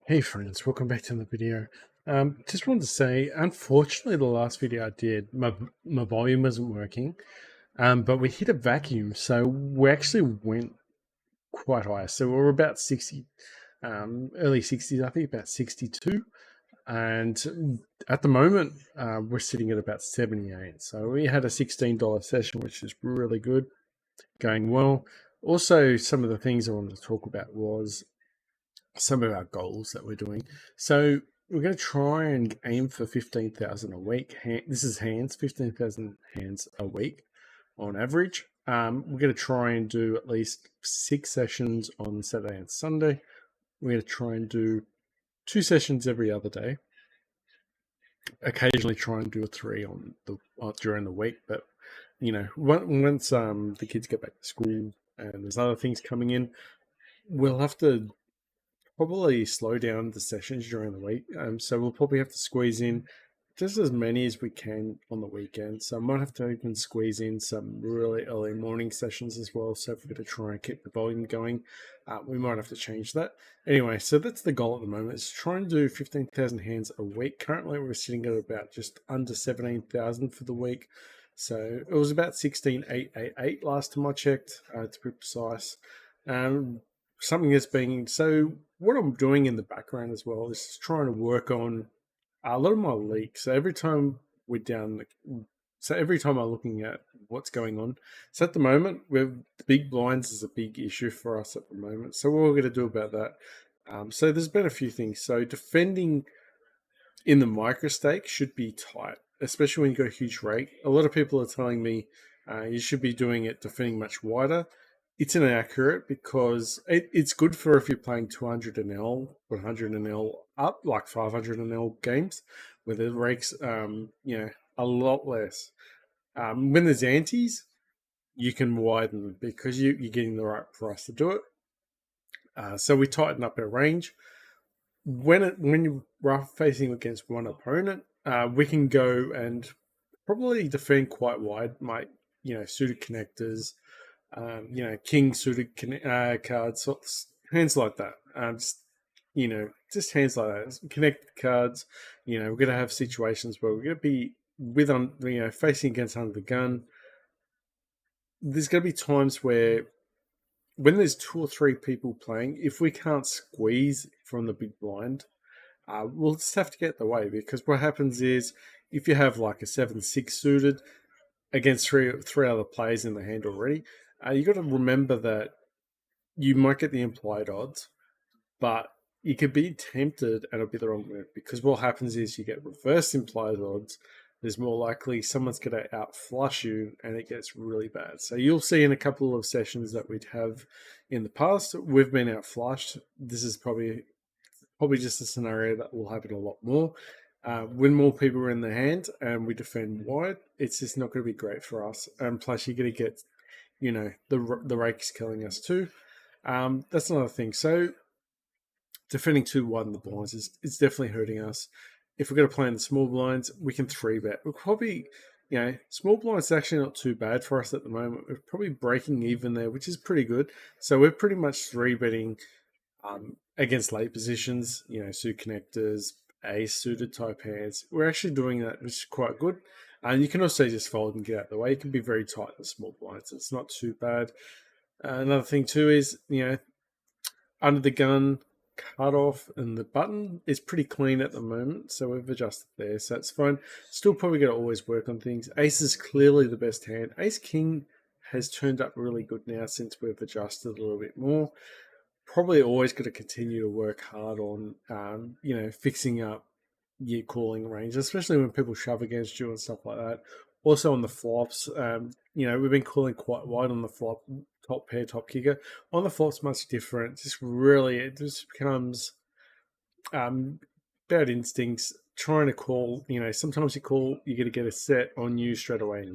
Hey friends, welcome back to the video. Just wanted to say, unfortunately, the last video I did, my volume wasn't working, but we hit a vacuum, so we actually went quite high. So we were about 60, early 60s, I think about 62, and at the moment, we're sitting at about 78. So we had a $16 session, which is really good, going well. Also, some of the things I wanted to talk about was some of our goals that we're doing. So we're going to try and aim for 15,000 a week. This is hands, 15,000 hands a week on average. We're going to try and do at least 6 sessions on Saturday and Sunday. We're going to try and do 2 sessions every other day. Occasionally try and do a 3 on the during the week, but once the kids get back to school and there's other things coming in, we'll have to probably slow down the sessions during the week. So we'll probably have to squeeze in just as many as we can on the weekend. So I might have to even squeeze in some really early morning sessions as well. So if we're going to try and keep the volume going, we might have to change that. Anyway, so that's the goal at the moment, is try and do 15,000 hands a week. Currently, we're sitting at about just under 17,000 for the week. So it was about 16,888 last time I checked, to be precise. Something that's being so what I'm doing in the background as well is trying to work on a lot of my leaks. So every time we're down, every time I'm looking at what's going on. So at the moment, the big blinds is a big issue for us at the moment. So what we're going to do about that? So there's been a few things. So defending in the microstake should be tight, especially when you got a huge rake. A lot of people are telling me you should be doing it defending much wider. It's inaccurate because it's good for if you're playing 200 NL, 100 NL up, like 500 NL games, where the rakes, a lot less. When there's antes, you can widen because you're getting the right price to do it. So we tighten up our range. When you're facing against one opponent, we can go and probably defend quite wide. Suited connectors, king suited cards, hands like that. Just hands like that. Connected cards. We're going to have situations where we're going to be facing against under the gun. There's going to be times where when there's 2 or 3 people playing, if we can't squeeze from the big blind, we'll just have to get the way, because what happens is if you have like a 7-6 suited against three other players in the hand already, you got to remember that you might get the implied odds, but you could be tempted and it'll be the wrong move, because what happens is you get reverse implied odds. There's more likely someone's going to out flush you, and it gets really bad. So you'll see in a couple of sessions that we'd have in the past, we've been out flushed. This is probably just a scenario that will happen a lot more. When more people are in the hand and we defend wide, it's just not going to be great for us. And plus, you're going to get, the rakes killing us too. That's another thing. So defending too wide in the blinds is definitely hurting us. If we're going to play in the small blinds, we can 3-bet. We're probably, small blinds is actually not too bad for us at the moment. We're probably breaking even there, which is pretty good. So we're pretty much 3-betting against late positions, suit connectors, ace suited type hands. We're actually doing that, which is quite good. And you can also just fold and get out of the way. You can be very tight in the small blinds. It's not too bad. Another thing too is, under the gun cutoff and the button is pretty clean at the moment. So we've adjusted there. So it's fine. Still probably got to always work on things. Ace is clearly the best hand. Ace King has turned up really good now since we've adjusted a little bit more. Probably always got to continue to work hard on, fixing up your calling range, especially when people shove against you and stuff like that. Also on the flops, we've been calling quite wide on the flop, top pair, top kicker. On the flops, much different. It just becomes bad instincts. Trying to call, sometimes you're going to get a set on you straight away.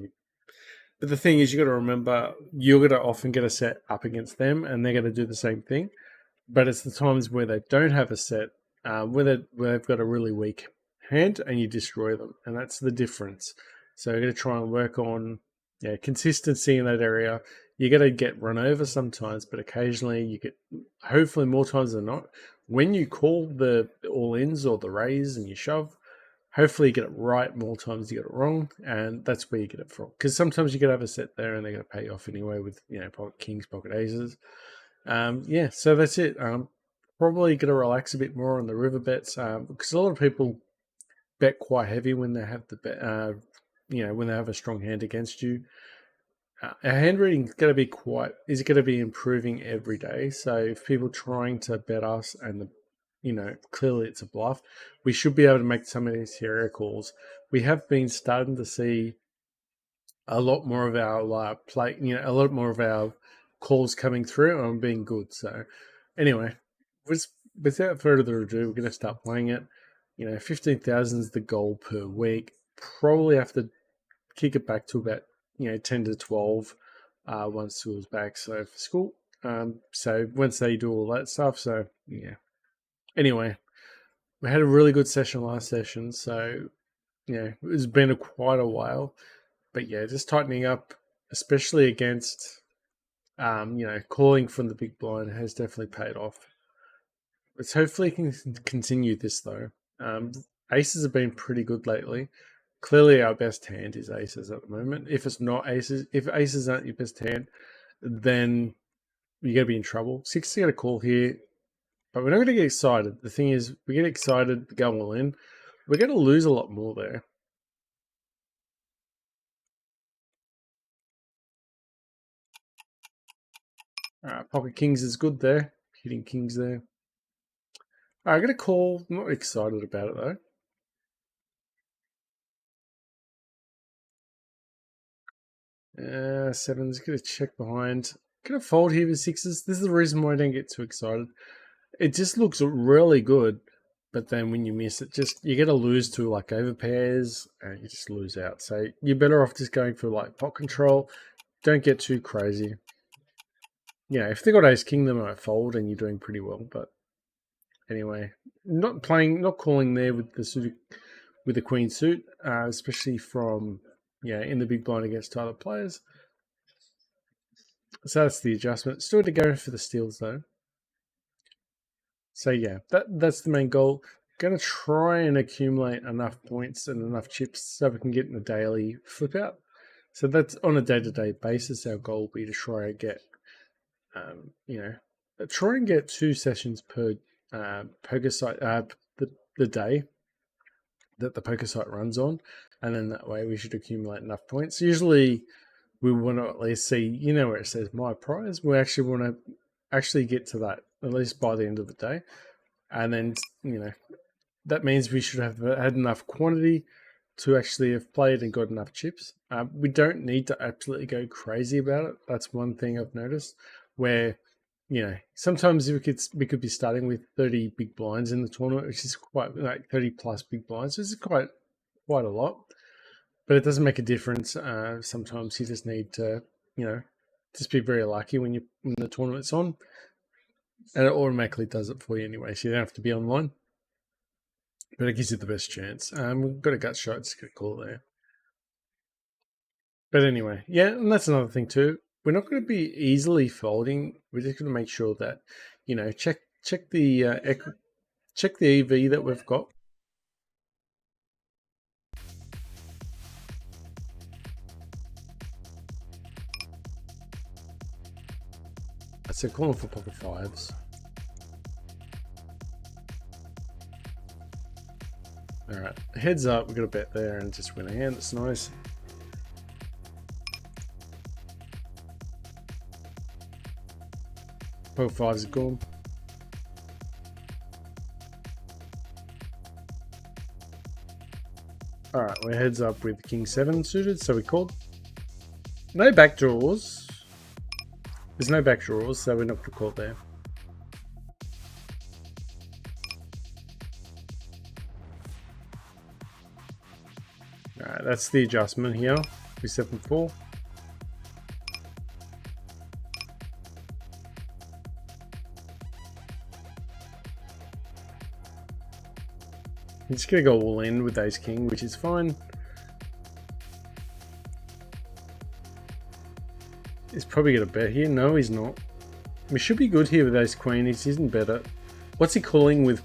But the thing is, you got to remember, you're going to often get a set up against them, and they're going to do the same thing. But it's the times where they don't have a set, where they've got a really weak hand, and you destroy them, and that's the difference. So you're going to try and work on consistency in that area. You're going to get run over sometimes, but occasionally you get, hopefully more times than not, when you call the all-ins or the raise and you shove, hopefully you get it right more times you get it wrong, and that's where you get it from. Because sometimes you could have a set there and they're going to pay off anyway with, pocket kings, pocket aces. Yeah, so that's it. Probably going to relax a bit more on the river bets, because a lot of people bet quite heavy when they have the bet, when they have a strong hand against you. Our hand reading is going to be improving every day. So if people trying to bet us and clearly it's a bluff, we should be able to make some of these hero calls. We have been starting to see a lot more of our a lot more of our calls coming through and being good. So anyway, without further ado, we're going to start playing it. 15,000 is the goal per week. Probably have to kick it back to about 10 to 12 once school's back. So for school, so once they do all that stuff. So yeah. Anyway, we had a really good session last session. So it's been quite a while, but yeah, just tightening up, especially against calling from the big blind has definitely paid off. Let's hopefully can continue this though. Aces have been pretty good lately. Clearly, our best hand is aces at the moment. If it's not aces, if aces aren't your best hand, then you're going to be in trouble. Six to get a call here, but we're not going to get excited. The thing is, we get excited, go all in. We're going to lose a lot more there. Pocket kings is good there. Hitting kings there. I'm going to call. I'm not excited about it though. Sevens, gonna check behind. Gonna fold here with sixes. This is the reason why I don't get too excited. It just looks really good, but then when you miss it, you get to lose to like overpairs and you just lose out. So you're better off just going for like pot control. Don't get too crazy. If they got ace king, they might fold and you're doing pretty well. But anyway, not calling there with the queen suit, especially from in the big blind against other players. So that's the adjustment. Still to go for the steals though. So yeah, that's the main goal. Going to try and accumulate enough points and enough chips so we can get in a daily flip out. So that's on a day-to-day basis. Our goal will be to try and get, try and get 2 sessions per poker site, the day that the poker site runs on, and then that way we should accumulate enough points. Usually, we want to at least see, where it says my prize. We actually want to actually get to that at least by the end of the day, and then that means we should have had enough quantity to actually have played and got enough chips. We don't need to absolutely go crazy about it. That's one thing I've noticed where, sometimes we could be starting with 30 big blinds in the tournament, which is quite like 30 plus big blinds. This is quite a lot, but it doesn't make a difference. Sometimes you just need to, just be very lucky when the tournament's on, and it automatically does it for you anyway. So you don't have to be online. But it gives you the best chance. We've got a gut shot, just get a call there. But anyway, yeah, and that's another thing too. We're not going to be easily folding. We're just going to make sure that, check the EV that we've got. So calling for pocket fives. All right, heads up. We've got a bet there and just win a hand. That's nice. Poker fives are gone. All right, we're heads up with king 7 suited, so we called. No back draws. There's no back draws, so we're not going to call there. Alright, that's the adjustment here. 374. I'm just going to go all in with ace king, which is fine. He's probably going to bet here. No, he's not. We should be good here with ace queen. He isn't better. What's he calling with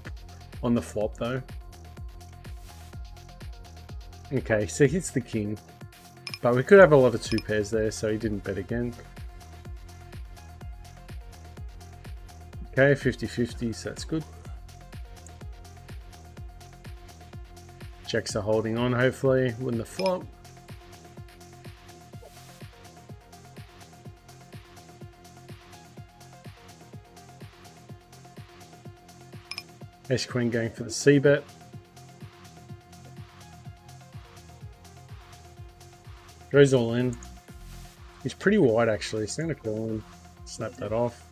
on the flop though? Okay, so he hits the king. But we could have a lot of 2 pairs there, so he didn't bet again. Okay, 50-50, so that's good. Jacks are holding on, hopefully, win the flop. Ace Queen going for the C bet. Goes all in. He's pretty wide actually, so I'm going to call him. Snap that off.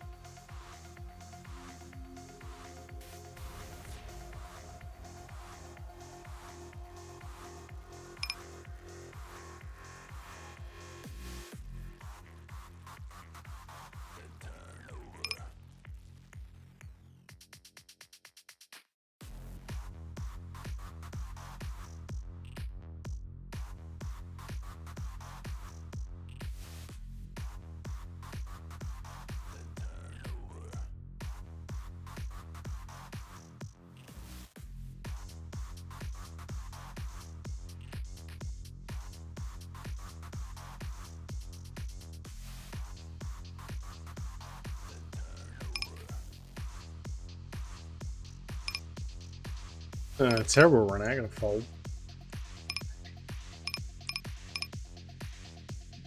Terrible run out, gonna fold.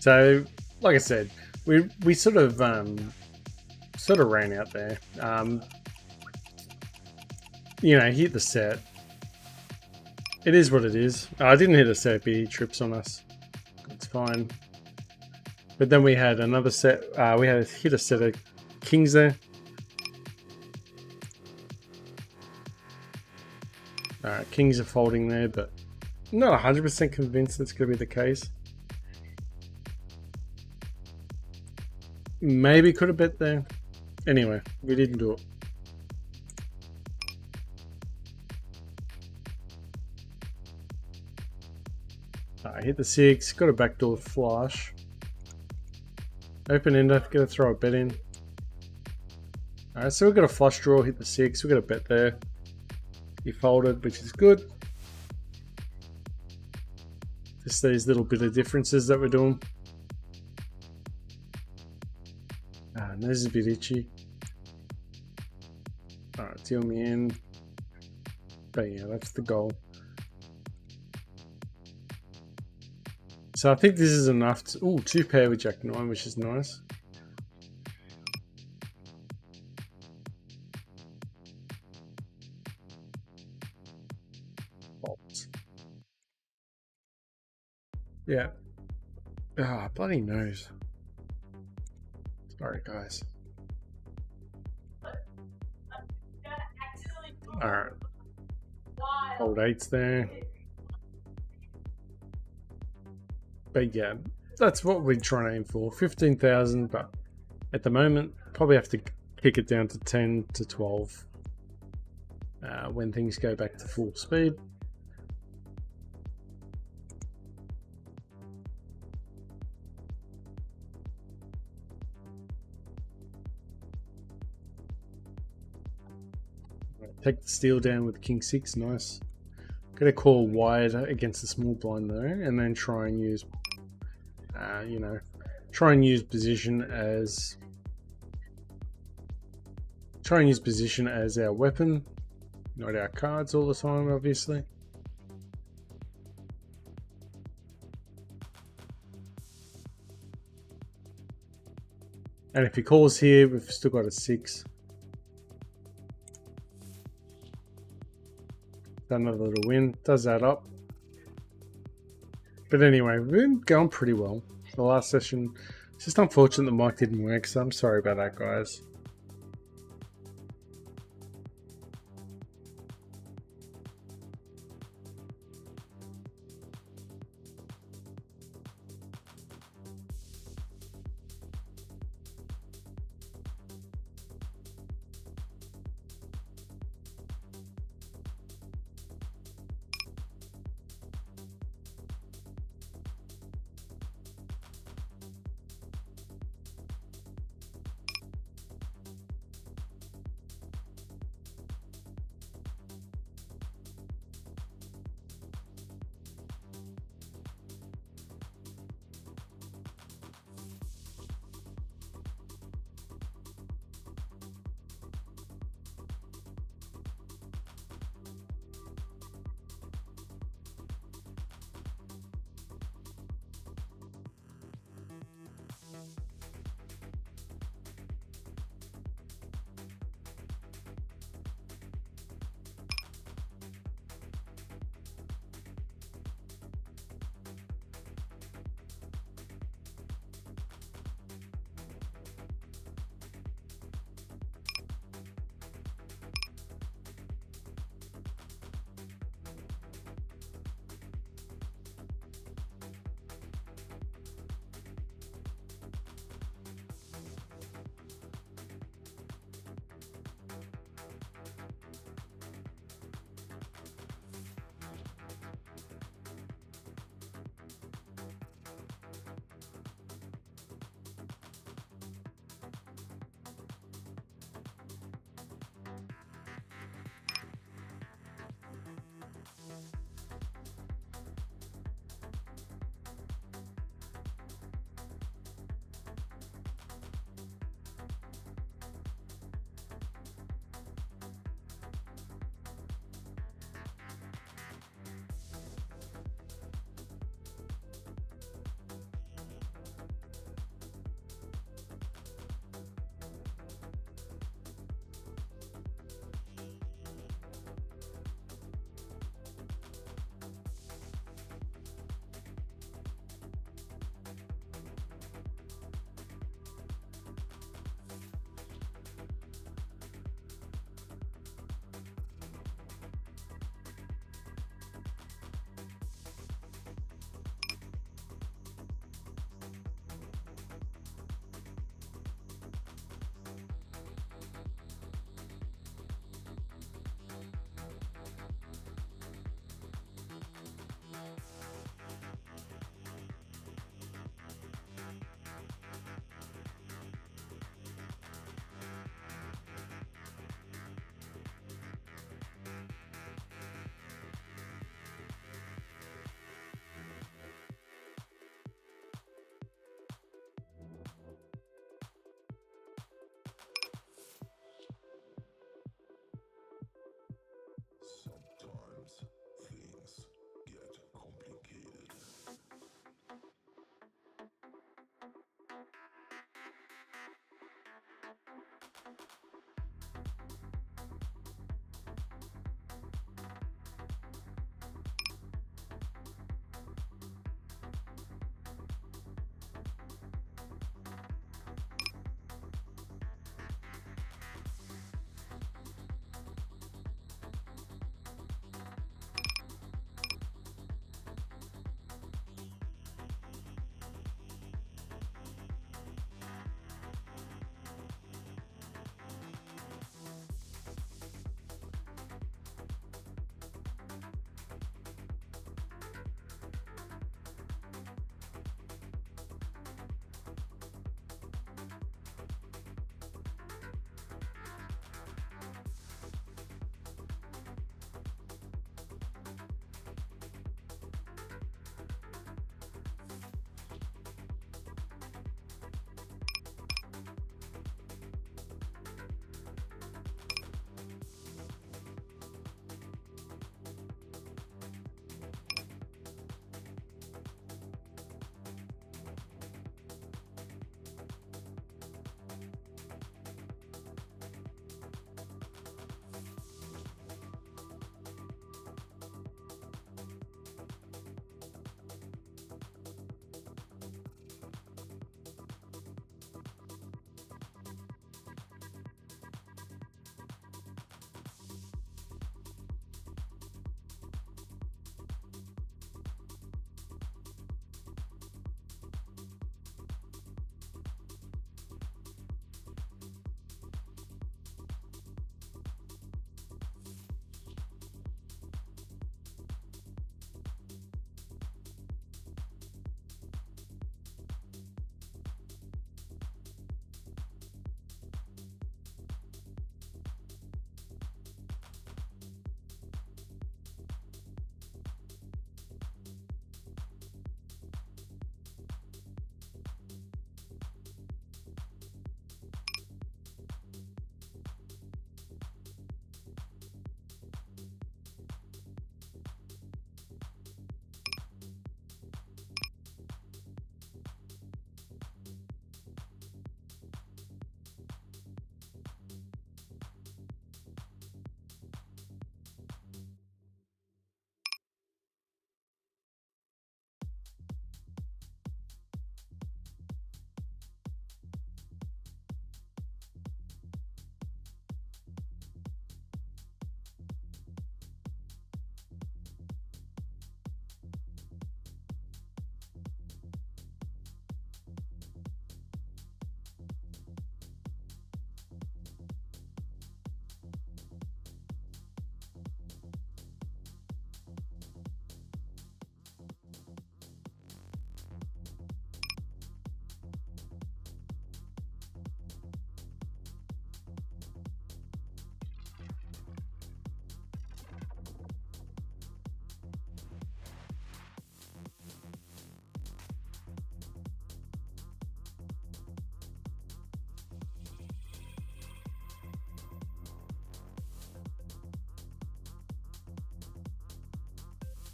So, like I said, we sort of ran out there. You know, hit the set. It is what it is. I didn't hit a set, but he trips on us. It's fine. But then we had another set. We had hit a set of kings there. Alright, kings are folding there, but I'm not 100% convinced that's going to be the case. Maybe could have bet there. Anyway, we didn't do it. Alright, hit the 6, got a backdoor flush. Open ender, gonna throw a bet in. Alright, so we've got a flush draw, hit the 6, we've got a bet there. He folded, which is good. Just these little bit of differences that we're doing. And this is a bit itchy. Alright, deal me in. But yeah, that's the goal. So I think this is enough to... Ooh, 2 pair with Jack 9, which is nice. Yeah. Ah, bloody nose. Sorry, guys. Alright. Hold 8s there. But yeah, that's what we're trying to aim for. 15,000, but at the moment, probably have to kick it down to 10 to 12 when things go back to full speed. Take the steal down with King 6, nice. Gonna call wide against the small blind though, and then try and use, you know, try and use position as our weapon, not our cards all the time, obviously. And if he calls here, we've still got a 6. Another little win, does add up. But anyway, we've been going pretty well. The last session, it's just unfortunate the mic didn't work, so I'm sorry about that, guys.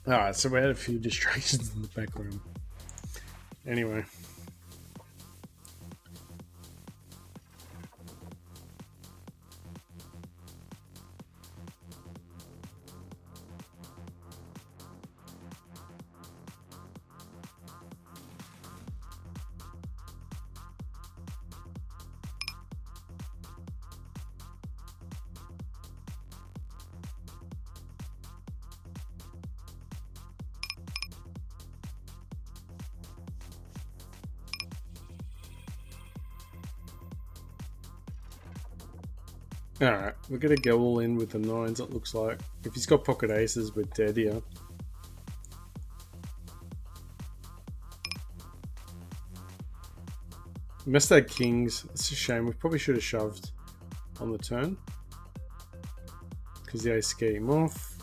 Alright, so we had a few distractions in the background. Anyway. Alright, we're going to go all in with the 9s, it looks like. If he's got pocket aces, we're dead here. We missed our kings. It's a shame. We probably should have shoved on the turn. Because the ace scared him off.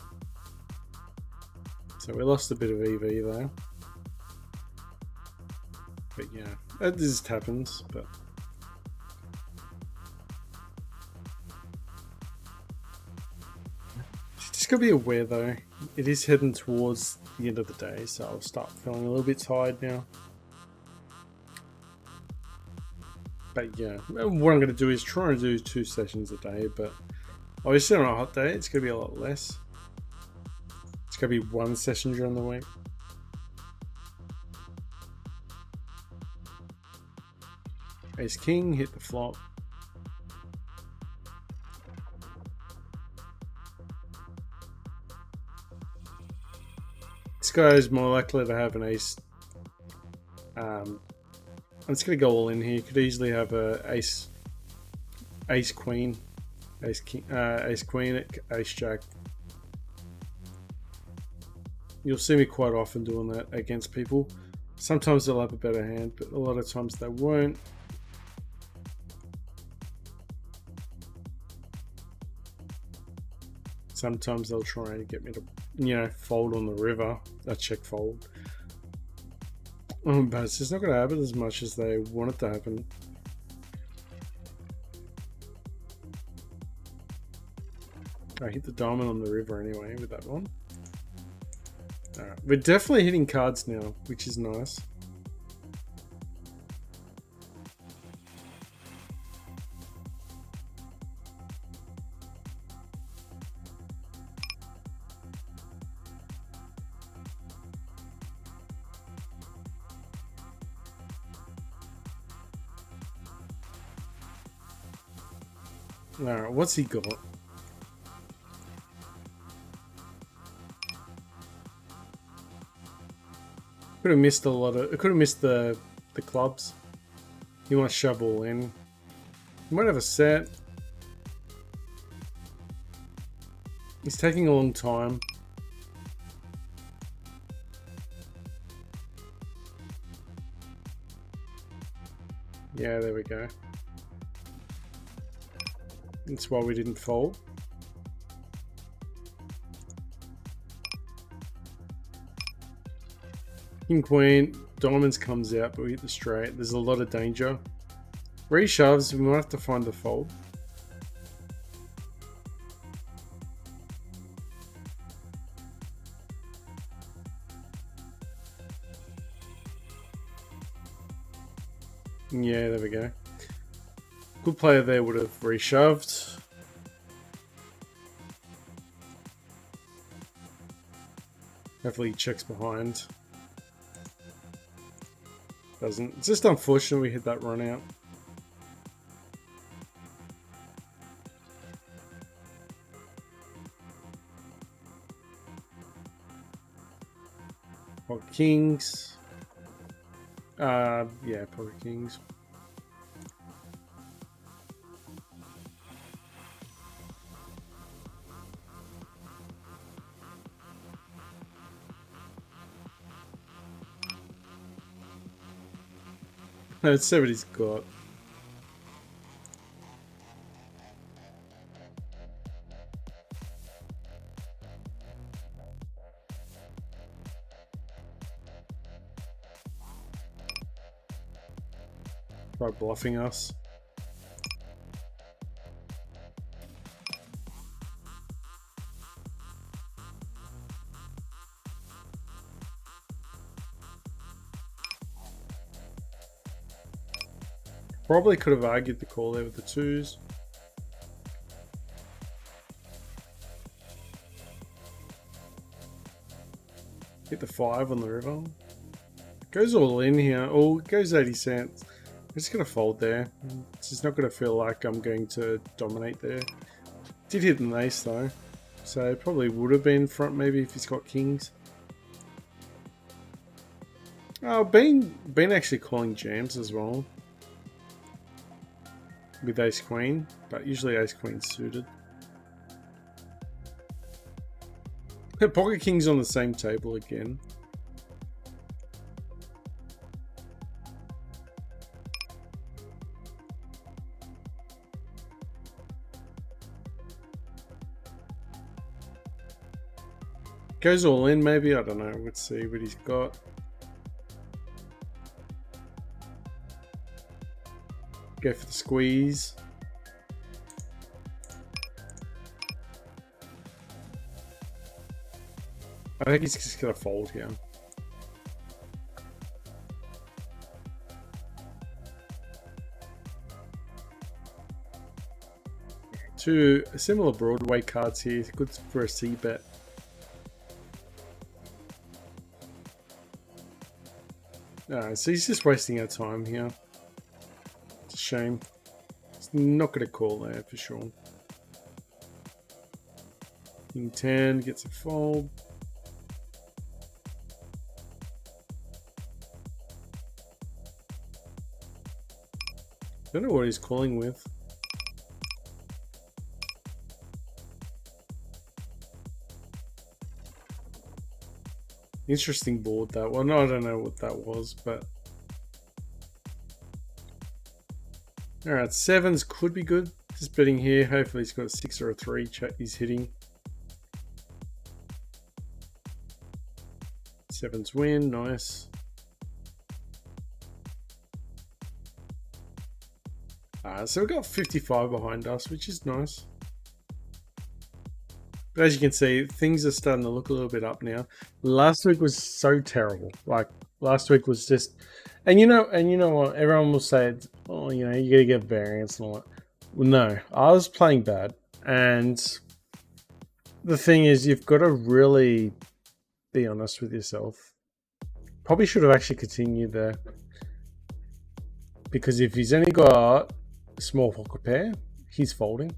So we lost a bit of EV there. But yeah, that just happens. But just gotta be aware though. It is heading towards the end of the day, so I'll start feeling a little bit tired now. But yeah, what I'm going to do is try and do 2 sessions a day, but obviously on a hot day it's going to be a lot less. It's going to be 1 session during the week. Ace king, hit the flop. This guy is more likely to have an ace. I'm just going to go all in here. You could easily have a ace queen, ace king, ace queen, ace jack. You'll see me quite often doing that against people. Sometimes they'll have a better hand, but a lot of times they won't. Sometimes they'll try and get me to, fold on the river. A check fold. But it's just not going to happen as much as they want it to happen. I hit the diamond on the river anyway with that one. Alright, we're definitely hitting cards now, which is nice. Alright, what's he got? Could have missed a lot of. It could have missed the clubs. You want to shove all in. You might have a set. It's taking a long time. Yeah, there we go. That's why we didn't fold. King queen, diamonds comes out, but we hit the straight. There's a lot of danger. Reshoves, we might have to find the fold. Yeah, there we go. Good player there would have reshoved. Hopefully he checks behind. Doesn't. It's just unfortunate we hit that run out. Pocket kings. Yeah, pocket kings. Let's see what he's got. Try bluffing us. Probably could have argued the call there with the 2s. Hit the 5 on the river. Goes all in here. Oh, it goes 80 cents. I'm just going to fold there. It's just not going to feel like I'm going to dominate there. Did hit an ace though. So it probably would have been front maybe if he's got kings. Oh, been actually calling jams as well. With ace queen. But usually ace queen suited. Pocket kings on the same table again. Goes all in maybe, I don't know. Let's see what he's got. Go for the squeeze. I think he's just gonna fold here. Two similar Broadway cards here. Good for a C bet. So he's just wasting our time here. It's a shame. He's not going to call there for sure. King 10 gets a fold. Don't know what he's calling with. Interesting board that one. I don't know what that was, but alright, 7s could be good. Just betting here. Hopefully he's got a 6 or a 3 he's hitting. 7s win, nice. So we've got 55 behind us, which is nice. But as you can see, things are starting to look a little bit up now. Last week was so terrible. Like last week was just, and you know what? Everyone will say, oh, you know, you got to get variance and all that. Well, no, I was playing bad, and the thing is, you've got to really be honest with yourself. Probably should have actually continued there, because if he's only got a small pocket pair, he's folding.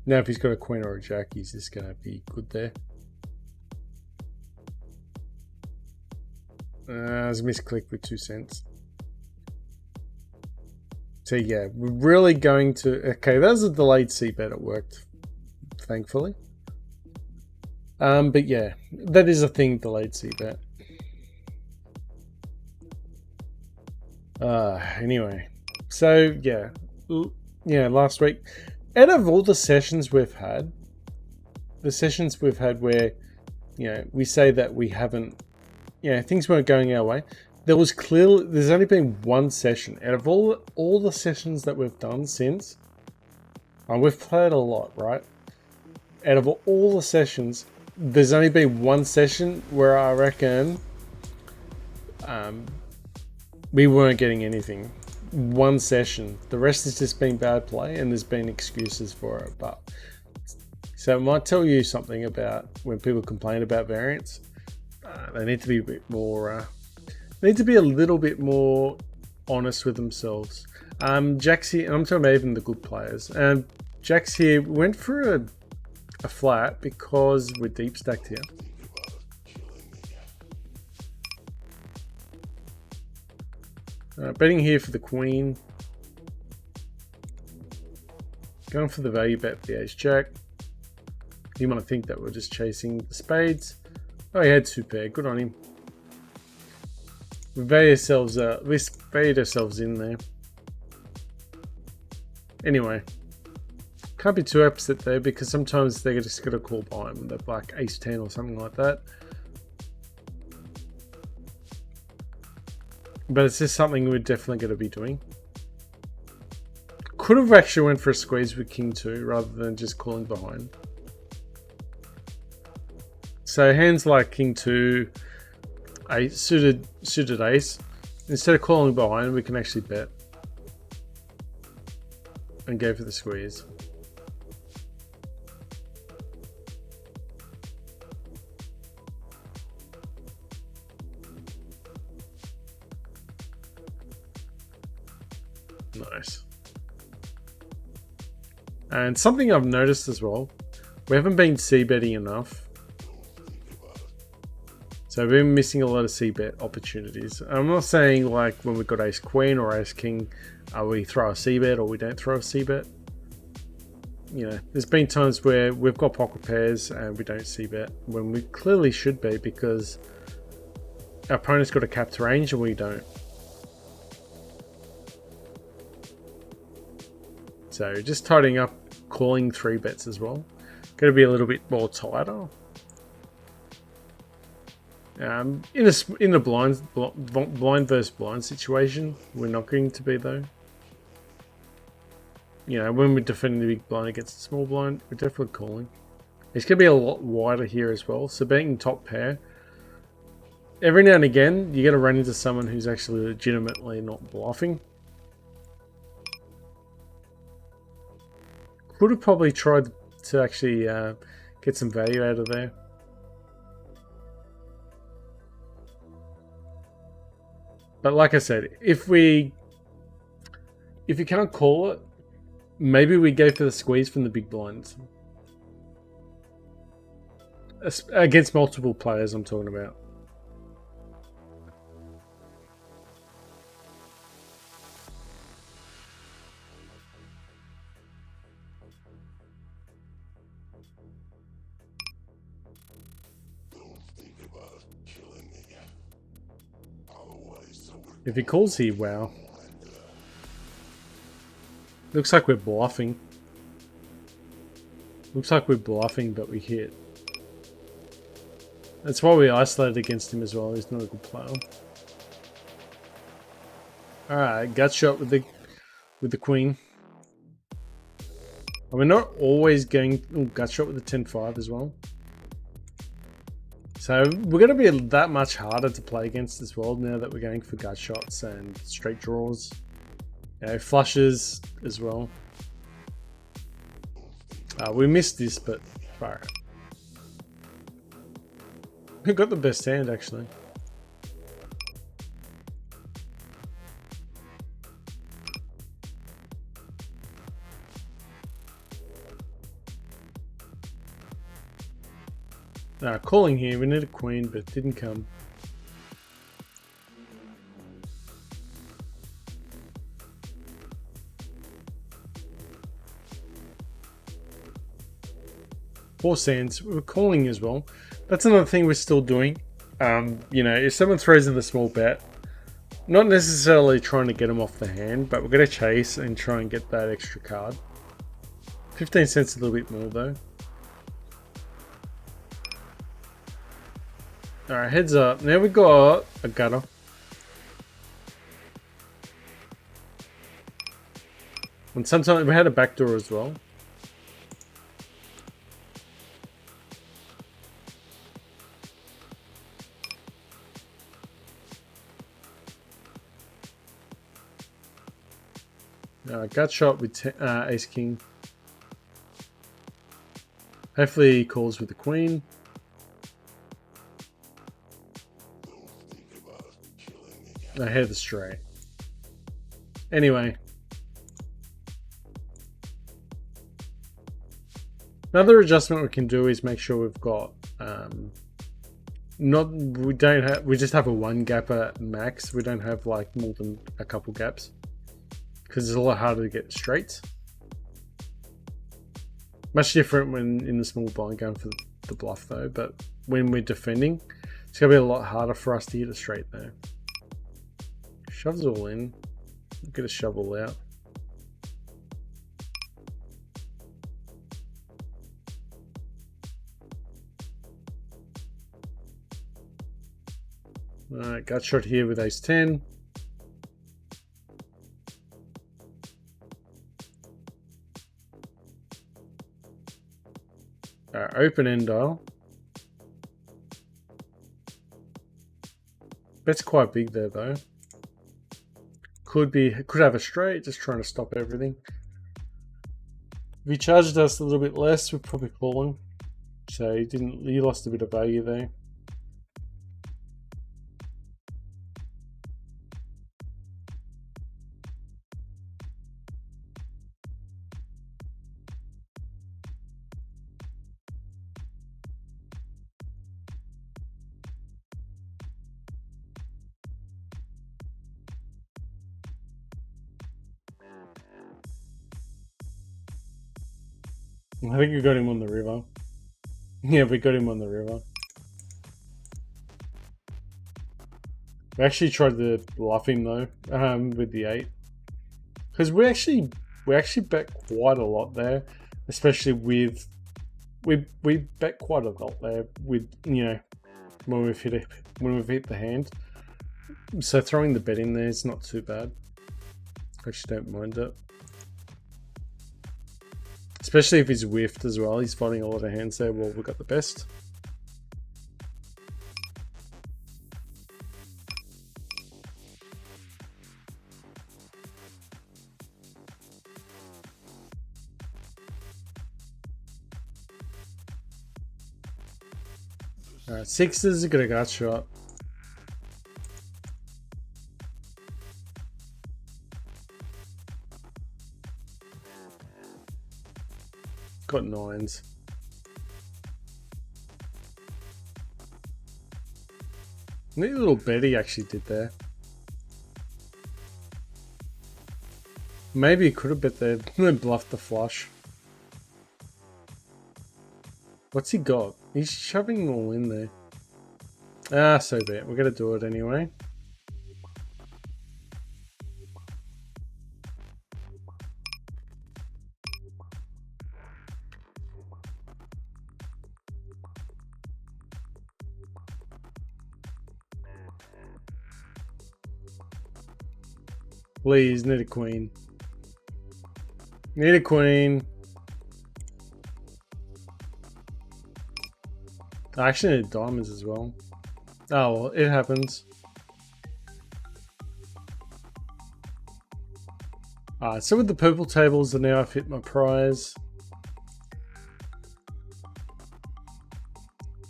Now, if he's got a queen or a jack, he's just going to be good there. There's a misclick with 2 cents. So yeah, we're really going to... Okay, that was a delayed C bet. It worked, thankfully. But yeah, that is a thing, delayed C bet. Anyway, so yeah, last week... Out of all the sessions we've had, where, you know, we say that we haven't, you know, things weren't going our way, there's only been one session. Out of all the sessions that we've done since, and we've played a lot, right? Out of all the sessions, there's only been one session where I reckon we weren't getting anything. One session. The rest has just been bad play, and there's been excuses for it. But so it might tell you something about when people complain about variance. They need to be a bit more. They need to be a little bit more honest with themselves. Jack's here, and I'm talking about even the good players. Jack's here went for a flat because we're deep stacked here. Betting here for the queen. Going for the value bet for the ace jack. You might think that we're just chasing the spades. Oh, he had 2 pair. Good on him. We valued ourselves in there. Anyway, can't be too upset there, because sometimes they're just going to call by him. They're like ace 10 or something like that. But it's just something we're definitely going to be doing. Could have actually went for a squeeze with king 2 rather than just calling behind. So hands like king 2, suited ace, Instead of calling behind, we can actually bet and go for the squeeze. Nice. And something I've noticed as well, we haven't been c-betting enough. So we've been missing a lot of c-bet opportunities. I'm not saying like when we've got ace queen or ace king, we throw a c-bet or we don't throw a c-bet. You know, there's been times where we've got pocket pairs and we don't c-bet when we clearly should be because our opponent's got a capped range and we don't. So just tidying up, calling 3-bets as well. Going to be a little bit more tighter. In a blind versus blind situation, we're not going to be though. You know, when we're defending the big blind against the small blind, we're definitely calling. It's going to be a lot wider here as well. So being top pair, every now and again, you're going to run into someone who's actually legitimately not bluffing. Could have probably tried to actually get some value out of there. But like I said, if you cannot call it, maybe we go for the squeeze from the big blinds. Against multiple players, I'm talking about. If he calls here, wow. Looks like we're bluffing. Looks like we're bluffing, but we hit. That's why we isolated against him as well. He's not a good player. Alright, gut shot with the queen. And we're not always going gut shot with the 10-5 as well. So we're going to be that much harder to play against as well now that we're going for gut shots and straight draws. You know, flushes as well. We missed this, but far. We got the best hand actually. Calling here, we need a queen, but it didn't come. Four sands, we're calling as well. That's another thing we're still doing. You know, if someone throws in the small bet, not necessarily trying to get them off the hand, but we're going to chase and try and get that extra card. 15 cents a little bit more though. Alright, heads up. Now we've got a gutter. And sometimes we had a backdoor as well. Gut shot with ace king. Hopefully he calls with the queen. I had the straight. Anyway. Another adjustment we can do is make sure we've got we just have a one gap at max. We don't have like more than a couple gaps. Because it's a lot harder to get straights. Much different when in the small blind going for the bluff though, but when we're defending, it's going to be a lot harder for us to hit a straight there. Shoves all in. Get a shovel out. Alright, gut shot here with ace 10. Open end dial. That's quite big there though. could have a straight, just trying to stop everything. If he charged us a little bit less, we'd probably call him. So he lost a bit of value there. I think we got him on the river. Yeah, we got him on the river. We actually tried to bluff him though, with the 8. Because we actually bet quite a lot there, especially with we bet quite a lot there with, you know, when we've hit the hand. So throwing the bet in there is not too bad. I actually don't mind it. Especially if he's whiffed as well. He's finding a lot of hands there. Well, we got the best. Alright, 6s are gonna gut shot. Got 9s. Neat little bet he actually did there. Maybe he could have bet there and then bluffed the flush. What's he got? He's shoving them all in there. Ah, so be it. We're gonna do it anyway. Please, need a queen. Need a queen. I actually need diamonds as well. Oh, well, it happens. Alright, so with the purple tables, now I've hit my prize.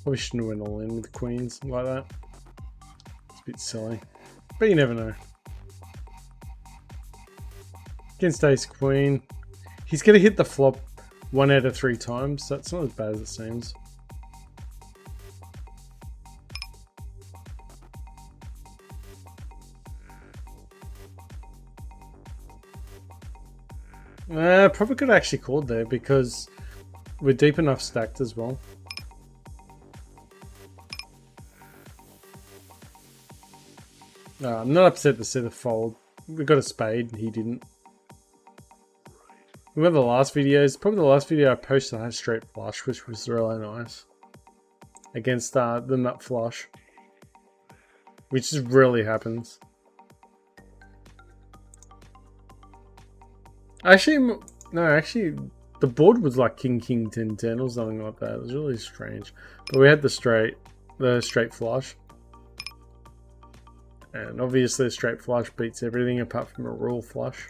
Probably shouldn't have went all in with the queens like that. It's a bit silly. But you never know. Against ace queen. He's going to hit the flop 1 out of 3 times. That's not as bad as it seems. Probably could have actually called there because we're deep enough stacked as well. I'm not upset to see the fold. We got a spade, he didn't. Remember the last videos? Probably the last video I posted, I had straight flush, which was really nice. Against the nut flush. Which just rarely happens. Actually, the board was like king, 10, 10 or something like that. It was really strange. But we had the straight flush. And obviously a straight flush beats everything apart from a rule flush.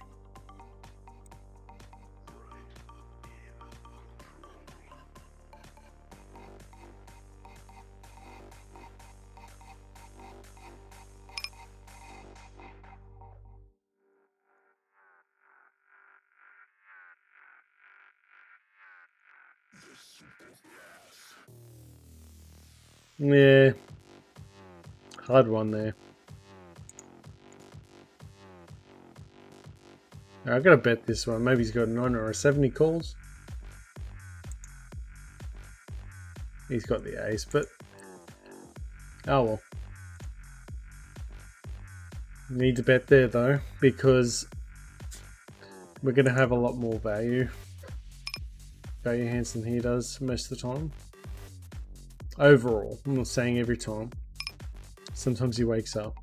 Yeah. Hard one there. I gotta bet this one. Maybe he's got a 9 or a 7 he calls. He's got the ace, but oh well. Need to bet there though, because we're gonna have a lot more value hands than he does most of the time. Overall, I'm not saying every time. Sometimes he wakes up.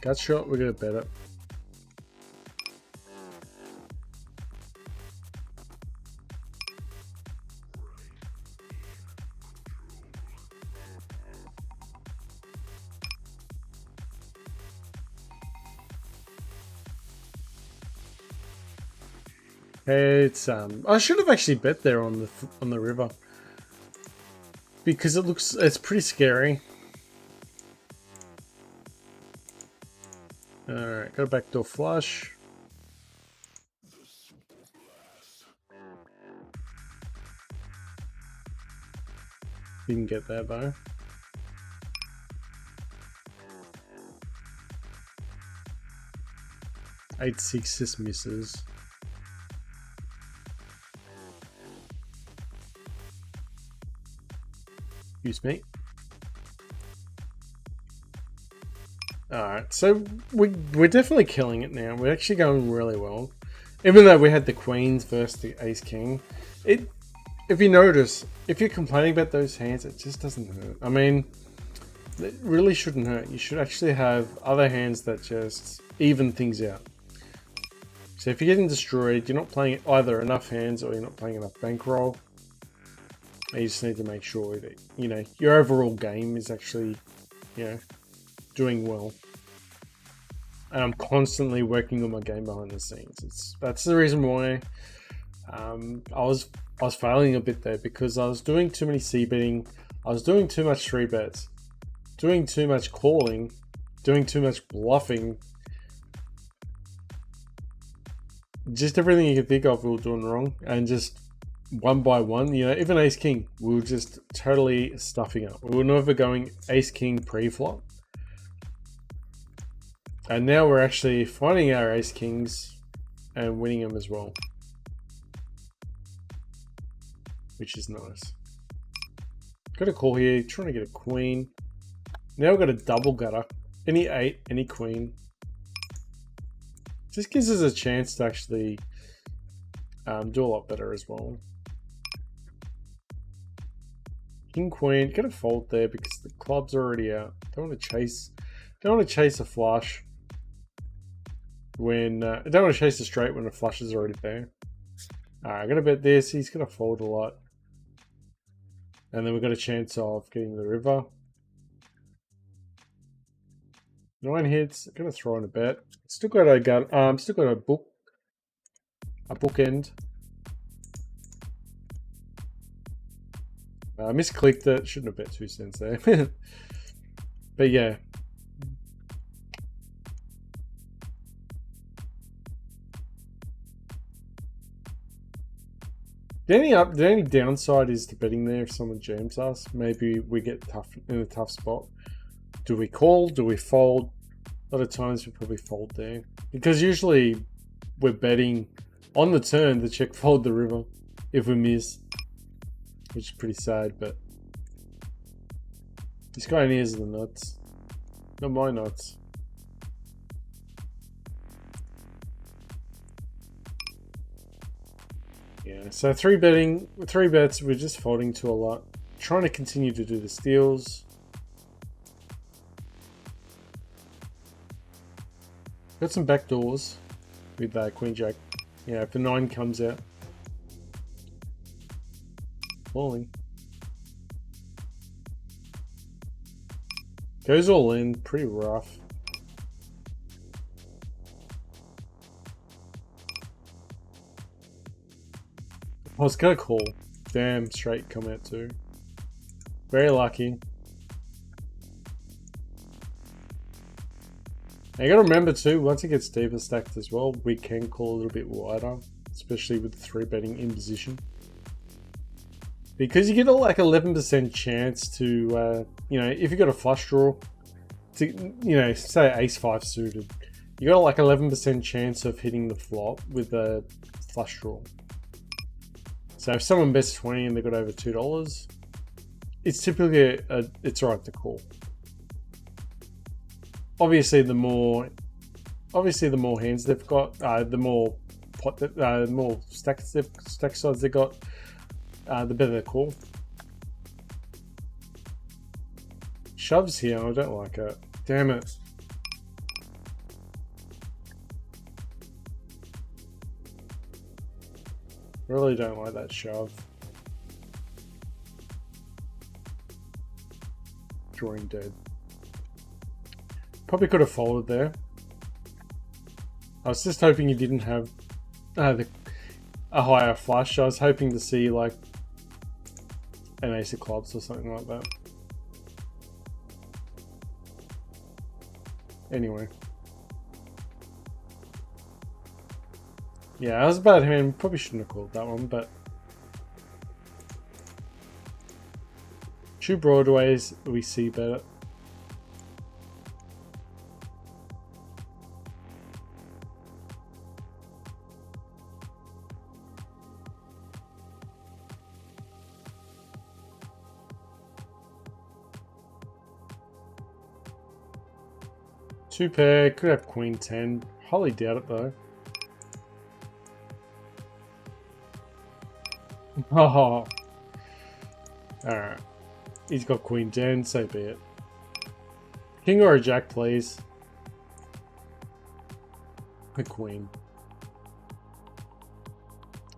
Gut shot, we're gonna bet it. It's I should have actually bet there on the river because it's pretty scary. All right, got a backdoor flush. Didn't get there though. 8-6 just misses. Excuse me. Alright, so we're definitely killing it now. We're actually going really well. Even though we had the queens versus the ace king. If you notice, if you're complaining about those hands, it just doesn't hurt. I mean, it really shouldn't hurt. You should actually have other hands that just even things out. So if you're getting destroyed, you're not playing either enough hands or you're not playing enough bankroll. You just need to make sure that, you know, your overall game is actually, you know, doing well. And I'm constantly working on my game behind the scenes. That's the reason why I was failing a bit there, because I was doing too many c-betting, I was doing too much 3-bets, doing too much calling, doing too much bluffing. Just everything you can think of we were doing wrong, and just one by one, you know, even ace king, we were just totally stuffing up. We were never going ace king pre-flop. And now we're actually finding our ace kings and winning them as well, which is nice. Got a call here, trying to get a queen. Now we've got a double gutter. Any 8, any queen. This gives us a chance to actually do a lot better as well. King, queen, get a fold there because the club's already out. Don't want to chase a flush when don't want to chase a straight when the flush is already there. Alright, I'm gonna bet this. He's gonna fold a lot, and then we've got a chance of getting the river. 9 hits. I'm gonna throw in a bet. Still got a gun. Still got a bookend. I misclicked it. Shouldn't have bet 2 cents there. But yeah. The only downside is to betting there if someone jams us. Maybe we get in a tough spot. Do we call? Do we fold? A lot of times we probably fold there, because usually we're betting on the turn to check fold the river if we miss, which is pretty sad. But this guy in here is the nuts, not my nuts. Yeah, so 3 bets, we're just folding to a lot. Trying to continue to do the steals. Got some back doors with Queen Jack. Yeah, if the 9 comes out. Falling. Goes all in, pretty rough. I was gonna call. Damn, straight come out too. Very lucky. And you gotta remember too, once it gets deeper stacked as well, we can call a little bit wider, especially with the 3-betting in position. Because you get like 11% chance to, you know, if you got a flush draw, to, you know, say ace 5 suited, you got like 11% chance of hitting the flop with a flush draw. So if someone bets 20 and they got over $2, it's typically it's right to call. Obviously, the more hands they've got, the more stack size they got, the better the call. Shoves here, I don't like it. Damn it. Really don't like that shove. Drawing dead. Probably could have folded there. I was just hoping he didn't have a higher flush. I was hoping to see like an ace of clubs or something like that. Anyway. Yeah, that was a bad hand. Probably shouldn't have called that one, but... Two broadways, we see better. Two pair, could have queen 10. Highly doubt it though. Oh. Alright. He's got queen 10, so be it. King or a jack, please. A queen.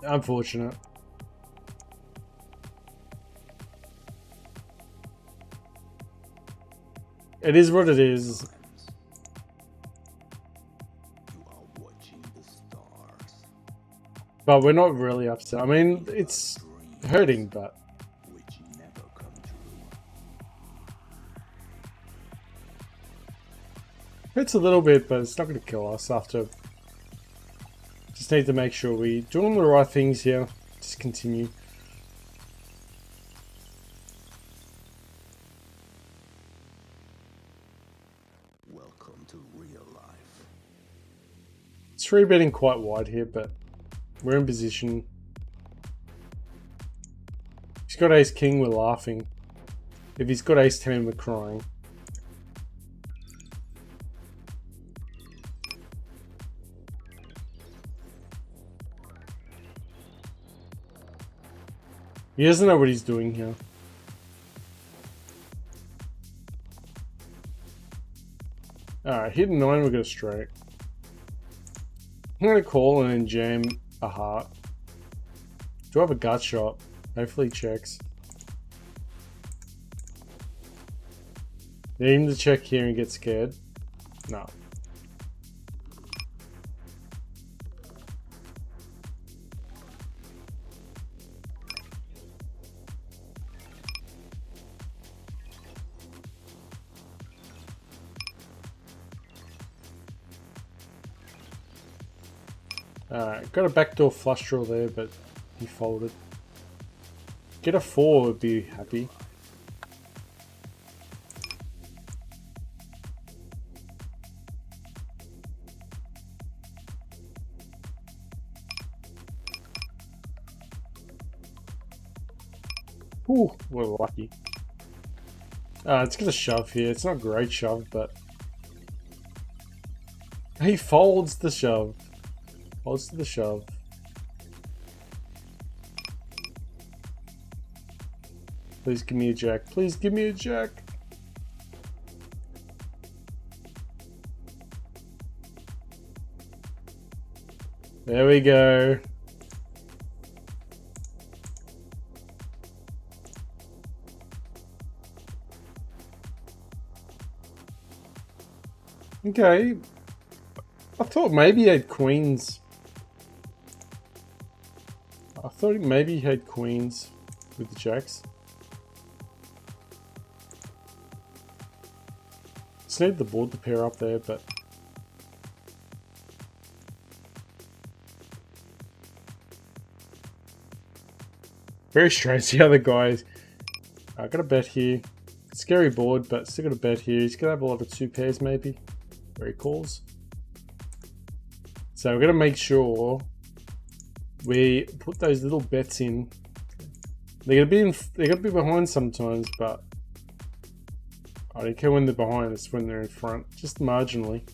Unfortunate. It is what it is. But we're not really upset. I mean, it's hurting, but... Hurts a little bit, but it's not going to kill us after... Just need to make sure we're doing the right things here. Just continue. Welcome to real life. It's 3-betting quite wide here, but... We're in position. He's got ace king, we're laughing. If he's got ace 10, we're crying. He doesn't know what he's doing here. Alright, hitting 9, we'll go straight. I'm going to call and then jam a heart. Do I have a gut shot? Hopefully he checks. Need him to check here and get scared? No. Alright, got a backdoor flush draw there, but he folded. Get a 4 would be happy. Ooh, we're lucky. It's gonna shove here. It's not a great shove, but... He folds the shove. Folds to the shove. Please give me a jack. Please give me a jack. There we go. Okay. I thought maybe he had queens. I thought maybe he had queens with the jacks. Just need the board to pair up there, but... Very strange, the other guys. I got a bet here. Scary board, but still got a bet here. He's gonna have a lot of 2 pairs maybe, where he calls. So we're gonna make sure we put those little bets in. They're gonna be behind sometimes, but I don't care when they're behind. It's when they're in front, just marginally.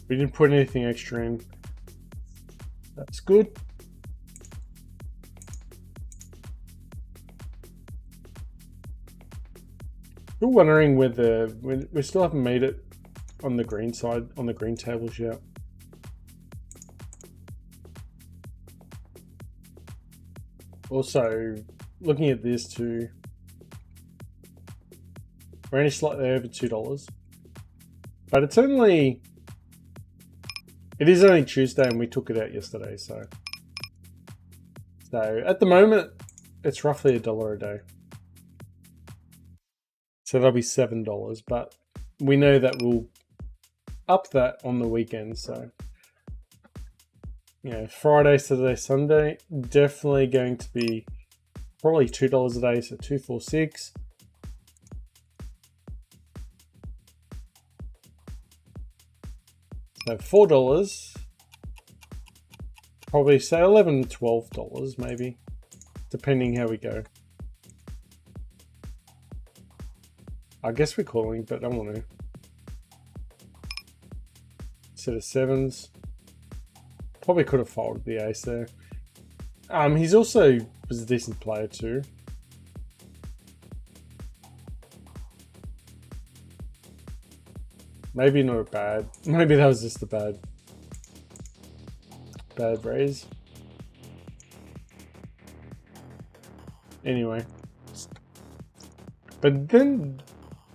We didn't put anything extra in. That's good. Still wondering whether we still haven't made it on the green side, on the green tables yet. Also, looking at this too, we're only slightly over $2, but it's only It is only Tuesday and we took it out yesterday, so at the moment it's roughly $1 a day. So that'll be $7, but we know that we'll up that on the weekend, so Friday, Saturday, Sunday, definitely going to be probably $2 a day, so 2, 4, 6. So $4, probably say $11, $12 maybe, depending how we go. I guess we're calling, but I don't want to. Set of 7s. Probably could have folded the ace there. He's also was a decent player too. Maybe not a bad. Maybe that was just a bad raise. Anyway. But then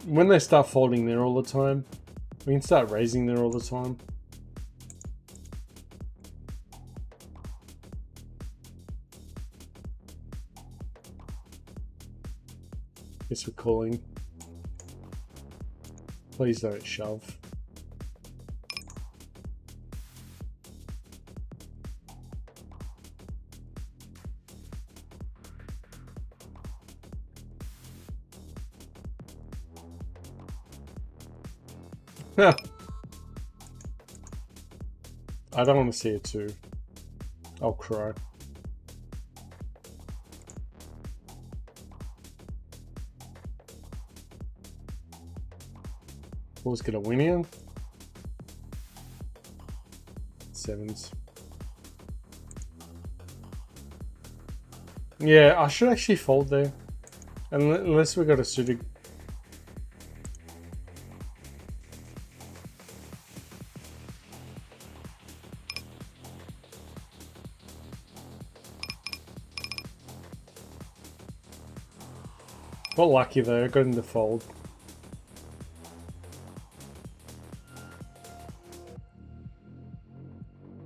when they start folding there all the time, we can start raising there all the time. Guess we're calling. Please don't shove. I don't want to see it too. I'll cry. Who's gonna win here? 7s. Yeah, I should actually fold there. Unless we got a suited. Got lucky though, got him to fold.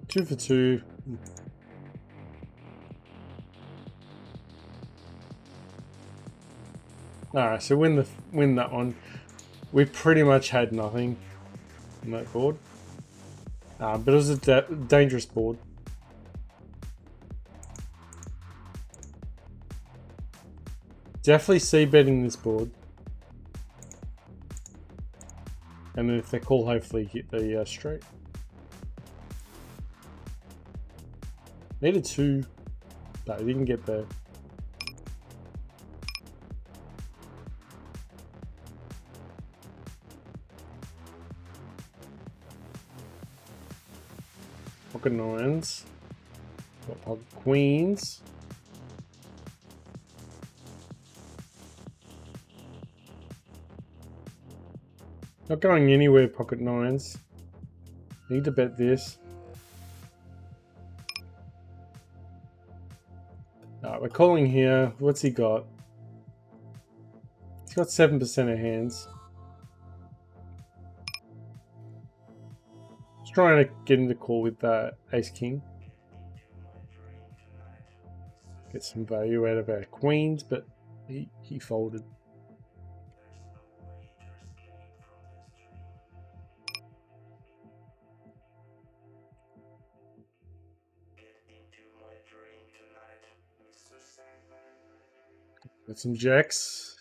Two for 2. Alright, so win that one. We pretty much had nothing on that board. But it was a dangerous board. Definitely c-betting this board. And then if they call, hopefully get the straight. Needed 2, but I didn't get there. Pocket 9s. Got pocket queens. Not going anywhere, pocket 9s. Need to bet this. Alright, we're calling here. What's he got? He's got 7% of hands. Just trying to get him to call with that ace-king. Get some value out of our queens, but he folded. Got some jacks.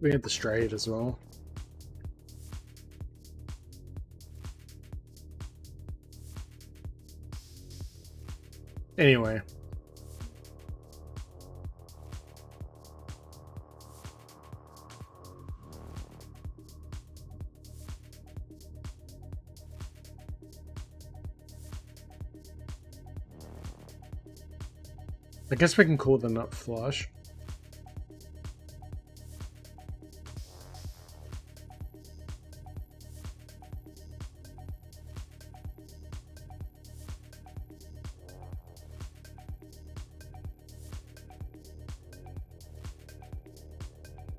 We had the straight as well. Anyway. I guess we can call the nut flush.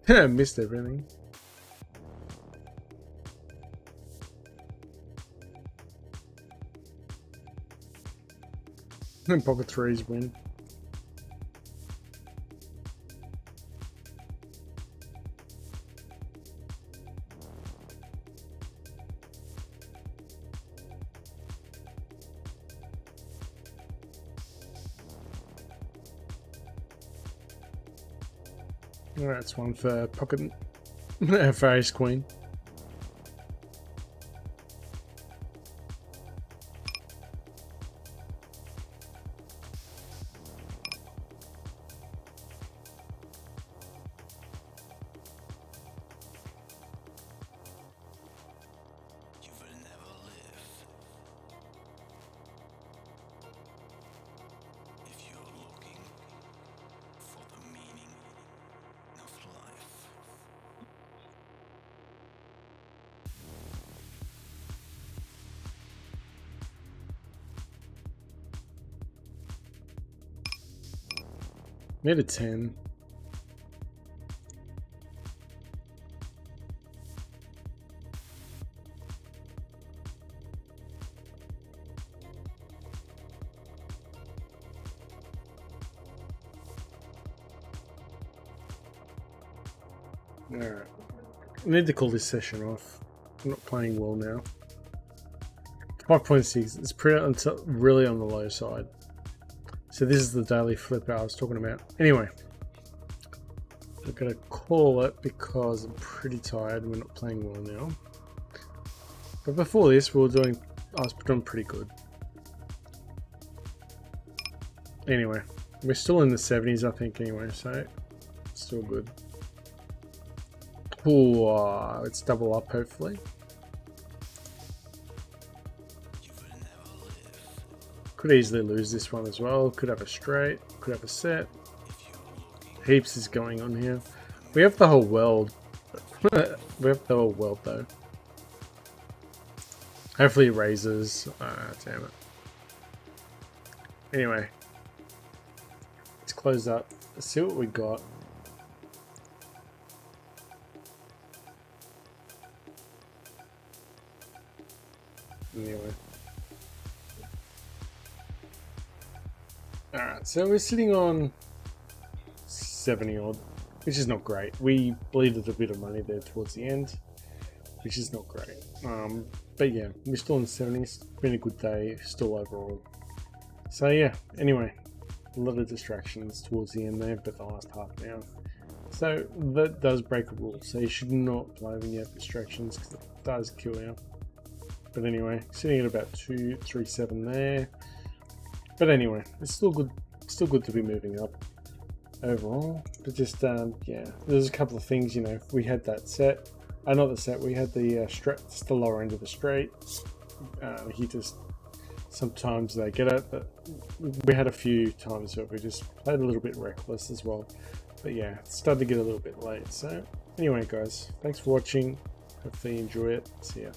I missed everything. And pocket threes win. Alright, that's one for pocket for ace queen. You will never live if you're looking for the meaning of life. Made a 10. Alright. I need to call this session off. I'm not playing well now. 5.6. It's really on the low side. So this is the daily flip I was talking about. Anyway. I'm going to call it because I'm pretty tired and we're not playing well now. But before this, I was doing pretty good. Anyway, we're still in the 70s, I think, anyway, so it's still good. Ooh, let's double up, hopefully. You will never live Could easily lose this one as well. Could have a straight, could have a set. if you're looking Heaps is going on here. We have the whole world. We have the whole world, though. Hopefully it raises. Damn it. Anyway. Let's close up. Let's see what we got. Anyway. Alright, so we're sitting on 70 odd, which is not great. We bleeded a bit of money there towards the end, which is not great. But yeah, we're still in the 70s. Been a good day still overall. So yeah, anyway, a lot of distractions towards the end there, but the last half now. So that does break a rule. So you should not play when you have distractions because it does kill you. But anyway, sitting at about 237 there. But anyway, it's still good to be moving up overall. But just yeah, there's a couple of things, you know. We had that set, not the set. We had the the lower end of the straight. He just sometimes they get it, but we had a few times where we just played a little bit reckless as well. But yeah, it started to get a little bit late. So anyway, guys, thanks for watching. Hopefully you enjoy it. See ya.